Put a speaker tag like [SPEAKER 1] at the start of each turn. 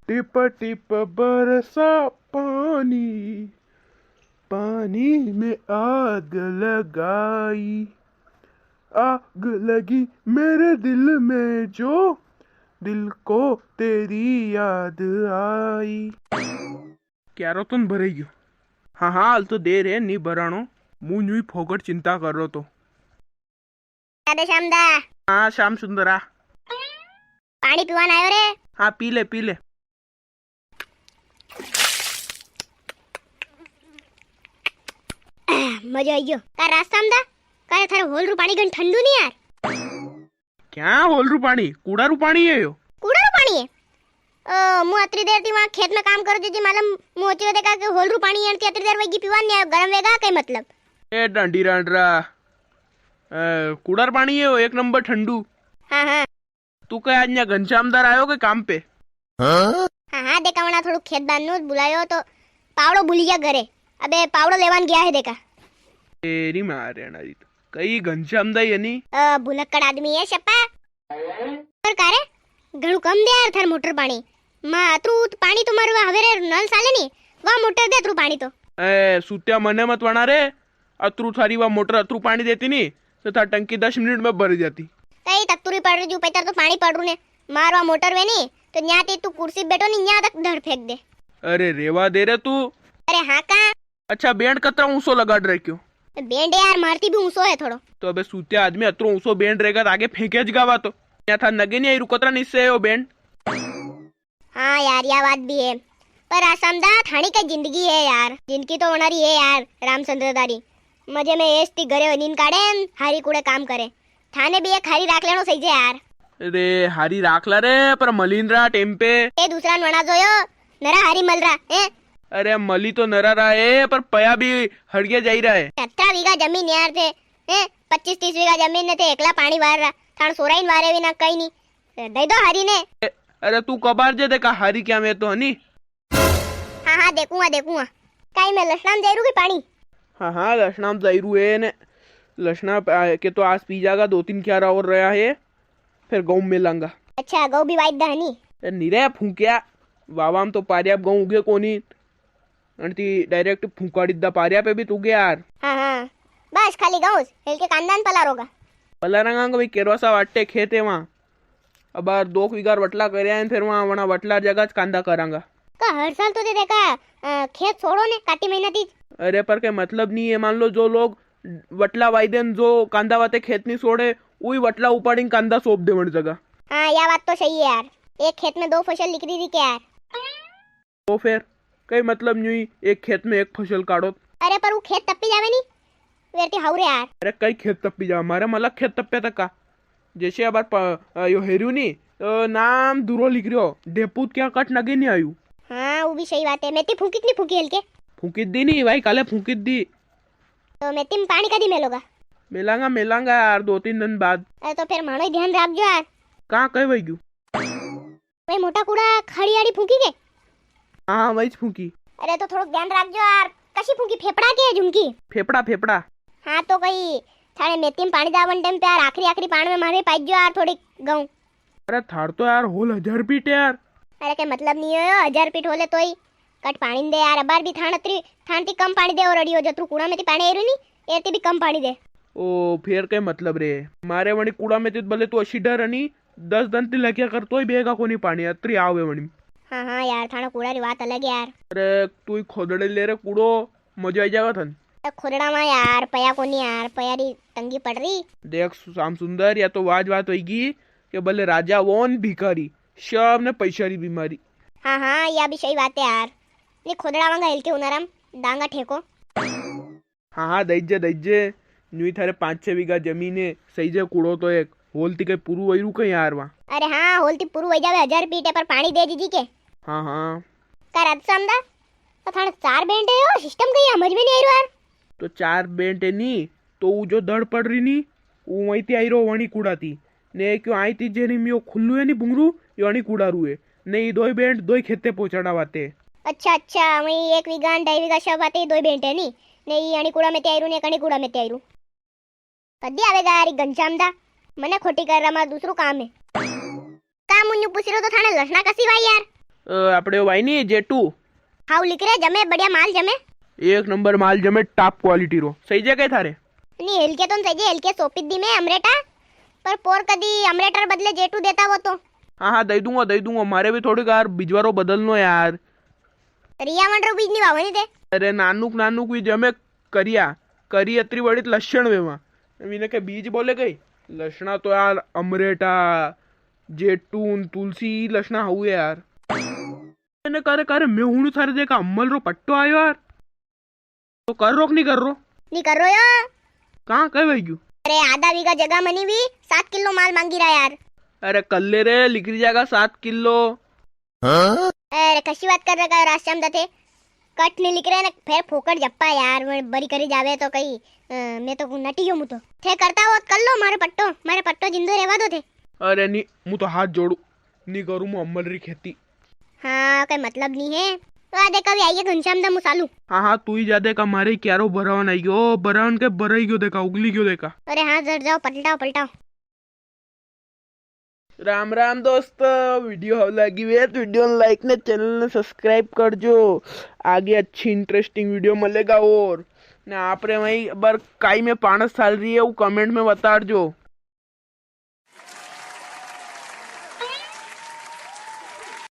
[SPEAKER 1] Tip tip बरसा पानी, पानी में आग लगाई, आग लगी मेरे दिल में जो, दिल को तेरी याद आई। क्यारो तो भराई गयो। हाँ हाँ हाल तो देर है नहीं भराणो, मुं यूं फोकट चिंता कर रो तो।
[SPEAKER 2] राधे श्याम दा।
[SPEAKER 1] हाँ श्याम सुंदरा।
[SPEAKER 2] पानी पीवान आयो रे।
[SPEAKER 1] हाँ पी ले पी ले।
[SPEAKER 2] मजा आई गयो। का रास्ता में दा का थारे होल रू पानी गन ठंडू नहीं यार।
[SPEAKER 1] क्या होल रू पानी? कूड़ा रू पानी है यो।
[SPEAKER 2] कूड़ा रू पानी है? मु अतरी देर थी वहां खेत में काम करो जी मालूम मोची देखा के होल रू पानी है अतरी देर वेगी पीवान नहीं गरम वेगा कई मतलब।
[SPEAKER 1] ए डांडी रांडरा, कूड़र पानी है वो एक नंबर ठंडू।
[SPEAKER 2] हाँ हाँ
[SPEAKER 1] तू क्या आज घनश्यामदार आयो के काम पे?
[SPEAKER 2] हाँ हाँ देखा वना थोड़ा खेत बांधनो बुलायो तो पावड़ो भूल गया घरे। अबे पावड़ो लेवान गया है देखा।
[SPEAKER 1] तेरी मारे नारी तो कई घनश्यामदा यानी
[SPEAKER 2] भुलक्कड़ आदमी है शप्पा। पर कारे घणु कम दे यार थार मोटर पानी मा अतरू पानी तुम्हारे हवे रे नल साले नी वा मोटर दे अतरू पानी तो।
[SPEAKER 1] ए सुत्या मने मत वणा रे, अतरू थारी वा मोटर अतरू पानी देती नहीं तो था टंकी 10 मिनट में भर जाती।
[SPEAKER 2] कई तत्तुरी पड़ रही जू पैतर तो पानी पड़ रू ने मारवा मोटर वे नी तो न्या ते तू कुर्सी बैठो नी न्या तक धड़ फेंक दे।
[SPEAKER 1] अरे रेवा दे रे तू।
[SPEAKER 2] अरे हाँ का।
[SPEAKER 1] अच्छा बैंड कतरा ऊंसो लगा रहे क्यों?
[SPEAKER 2] बैंड यार मारती भी ऊंसो है थोड़ो।
[SPEAKER 1] तो अबे सुत्या आदमी अतरू ऊंसो बैंड रहेगा तो आगे फेंके जगावा तो या था नगे नहीं आई रुकतरा निस्से है वो बैंड।
[SPEAKER 2] हाँ यार या बात भी है पर आसामदा थानी का जिंदगी है यार, जिंदगी तो होनारी है यार रामचंद्र दारी। मजे में एसती घरे नींद काढ़े हारी कूड़े काम करे थाने भी एक हारी राख लेनो सही जे यार।
[SPEAKER 1] अरे हारी राखला रे पर मलिंद्रा टेम्पे
[SPEAKER 2] ए दूसरा वणा जोयो नरा हारी मल रहा है।
[SPEAKER 1] अरे मली तो नरा रहा है पर पया भी हड़िया जाई रहा है।
[SPEAKER 2] 17 बीघा जमीन यार थे 25-30 बीघा जमीन ने थे एकला पानी वार रहा थान सोराइन वारे भी ना कहीं नहीं दे दो हरी ने।
[SPEAKER 1] अरे तू कबार जे देखा हारी क्या मैं तो हनी।
[SPEAKER 2] हाँ हाँ देखूंगा काई मैं लसनाम जायरू की पानी।
[SPEAKER 1] हाँ हाँ लसनाम जायरू है ने लसना के तो आज पी जागा 2-3 क्यारा और रहा है फिर गऊ में लांगा।
[SPEAKER 2] अच्छा गऊ भी वाइद दहनी
[SPEAKER 1] निरे फूंक्या वावाम तो पारिया गऊ उगे कोनी अंती डायरेक्ट फूंकाड़ी दा पारिया पे भी तू गया यार।
[SPEAKER 2] हाँ हाँ बस खाली गऊ हेल के कांदान पला रोगा
[SPEAKER 1] पला रंगा भाई केरवासा वाटे खेत है वहाँ अब 2 बीघा वटला करे फिर वहाँ वटला जगह कांदा करांगा
[SPEAKER 2] का हर साल तो दे देखा खेत छोड़ो ने काटी महीना तीज।
[SPEAKER 1] अरे पर के मतलब नहीं है मान लो जो लोग वटला वाइदेन जो कांदा वाते खेत नहीं छोड़े वही वटला उपाड़ी कांदा सौंप दे वन जगह।
[SPEAKER 2] हाँ यह बात तो सही है यार, एक खेत में 2 फसल निकली थी क्या यार।
[SPEAKER 1] तो फिर कई मतलब नहीं एक खेत में एक फसल काटो।
[SPEAKER 2] अरे पर वो खेत तप्पी जावे नहीं वेरती हाउरे यार।
[SPEAKER 1] अरे कई खेत तप्पी जा हमारे मतलब खेत तप्पे तक का जैसे अब यो हेरू नी नाम दूरो लिख रहे हो डेपूत क्या कट नगे नहीं आयु।
[SPEAKER 2] हाँ वो भी सही बात है। मेती फूकी नहीं फूकी हल्के
[SPEAKER 1] फूकी दी नहीं भाई काले फूकी दी
[SPEAKER 2] तो मेती में पानी कदी मेलोगा।
[SPEAKER 1] मिलांगा यार 2-3 दिन बाद।
[SPEAKER 2] अरे तो फिर मानो ध्यान रखजो यार।
[SPEAKER 1] कहाँ कहीं वही क्यों
[SPEAKER 2] भाई मोटा कूड़ा खड़ी आड़ी फूकी के।
[SPEAKER 1] हाँ वही फूकी।
[SPEAKER 2] अरे तो थोड़ा ध्यान रखजो यार। कशी फूकी फेफड़ा के झुमकी
[SPEAKER 1] फेफड़ा।
[SPEAKER 2] हाँ तो कहीं थाने मेती में पानी दावन टाइम पे यार आखिरी पानी में मारे पाइज जो यार थोड़ी गऊ।
[SPEAKER 1] अरे थार तो यार होल 1000 फीट यार।
[SPEAKER 2] अरे के मतलब नहीं हो 1000 फीट होले तोई कट पानी दे यार अबार भी थानती कम पानी दे और अड़ियो जतरू कूड़ा में पानी एरू नहीं एती भी कम पानी दे।
[SPEAKER 1] ओ फिर के मतलब रे मारे वणी कूड़ा में भले तू अशी डर आणि 10 दिन ती लग्या करतो बेगा कोणी पाणी अत्री आवे वणी।
[SPEAKER 2] हाँ हाँ यार थाना कूड़ा री बात अलग यार।
[SPEAKER 1] अरे तू खोदड़े ले रे कूड़ो मजा आई जाएगा थन।
[SPEAKER 2] खोदड़ा में यार पया कोनी यार पयारी तंगी पड़ रही।
[SPEAKER 1] देख शाम सुंदर या तो वाज बात होगी कि भले राजा वोन भिखारी सब ने पैसारी बीमारी।
[SPEAKER 2] हाँ यह भी सही बात है यार। ये खोदड़ा मांगा हिल के उनाराम दांगा ठेको।
[SPEAKER 1] हाँ दैजे न्यू थारे 5-6 बीघा जमीन है सही जे कूड़ो तो एक होलती के पुरु वही कहीं यार वहाँ।
[SPEAKER 2] अरे हाँ होलती पुरु वही जावे 1000 फीट है पर पानी दे दीजिए के।
[SPEAKER 1] हाँ
[SPEAKER 2] का रात समझा तो थाने 4 बेंटे हो सिस्टम कहीं समझ में नहीं आई यार।
[SPEAKER 1] तो 4 बेंटे नहीं तो वो जो दड़ पड़ रही नी वो वही आई रो वणी कूड़ा थी ने क्यों आई थी जेनी में यो खुल्लू है नी बुंगरू यो वणी कूड़ा रुए नहीं 2 बेंट 2 खेते पहुंचाना वाते।
[SPEAKER 2] अच्छा वही 1 बीघा 2.5 बीघा सब आते 2 बेंटे नहीं अणी कूड़ा में त्यारू ने कणी कूड़ा में त्यारू कदी आवेगा यार घनश्यामदा मने खोटी कर रहा दूसरो काम है। काम मुन्यू पूछ रहे तो थाने लसना कसी भाई यार।
[SPEAKER 1] આપણે ભાઈ ની જેટુ
[SPEAKER 2] હાઉ લીકરે જમે बढ़िया माल जमे
[SPEAKER 1] एक नंबर माल जमे टॉप क्वालिटी रो सही जगह थारे
[SPEAKER 2] ની હેલકે તો સહી હેલકે સોપી દી મે અમરેટા પર પોર કદી અમરેટર બદલે જેટુ દેતા હો તો
[SPEAKER 1] हाँ हाँ दई दूंगा मारे भी थोड़ी कार बीजवारो बदलनो यार
[SPEAKER 2] रिया मंडरो बीज ની વાવણી તે
[SPEAKER 1] अरे नानुक भी जमे करिया करी अतरी बड़ी लक्षण वेमा वीने के बीज बोले गई लक्षणा तो यार अमरेटा जेटून तुलसी लक्षणा हुए यार ने करे मैं हूं थारे देखा अम्मल रो पट्टो आयो यार तो कर रो नहीं कर रो
[SPEAKER 2] ની કરો યો
[SPEAKER 1] कहाँ कह वही क्यों
[SPEAKER 2] अरे आधा बीघा जगह मनी भी 7 किलो माल मांगी रहा यार
[SPEAKER 1] अरे कल्ले रे लिखरी जाएगा 7 किलो
[SPEAKER 2] अरे कशी बात कर रहा राश्याम दते कट नहीं लिख रहे ने फिर फोकट जप्पा यार मैं बरी करी जावे तो कहीं मैं तो नटी हूं तो थे करता हो कर लो मारे पट्टो जिंदो रहवा दो थे
[SPEAKER 1] अरे नहीं मु तो हाथ जोड़ू नहीं करूँ मु अम्मल री खेती
[SPEAKER 2] हाँ कोई मतलब नहीं है तो आ देखा भी आइए घनश्याम दा मुसालू
[SPEAKER 1] हाँ हाँ तू ही ज्यादा का मारे क्यारो भरावन आई गयो भरावन के भराई क्यों देखा उगली क्यों देखा
[SPEAKER 2] अरे हाँ जर जाओ पलटाओ
[SPEAKER 1] राम राम दोस्त वीडियो हव लगी हुई है तो वीडियो ने लाइक ने चैनल ने सब्सक्राइब कर जो आगे अच्छी इंटरेस्टिंग वीडियो मिलेगा और ने आप रे वही बर काई में 5 साल रही है वो कमेंट में बता जो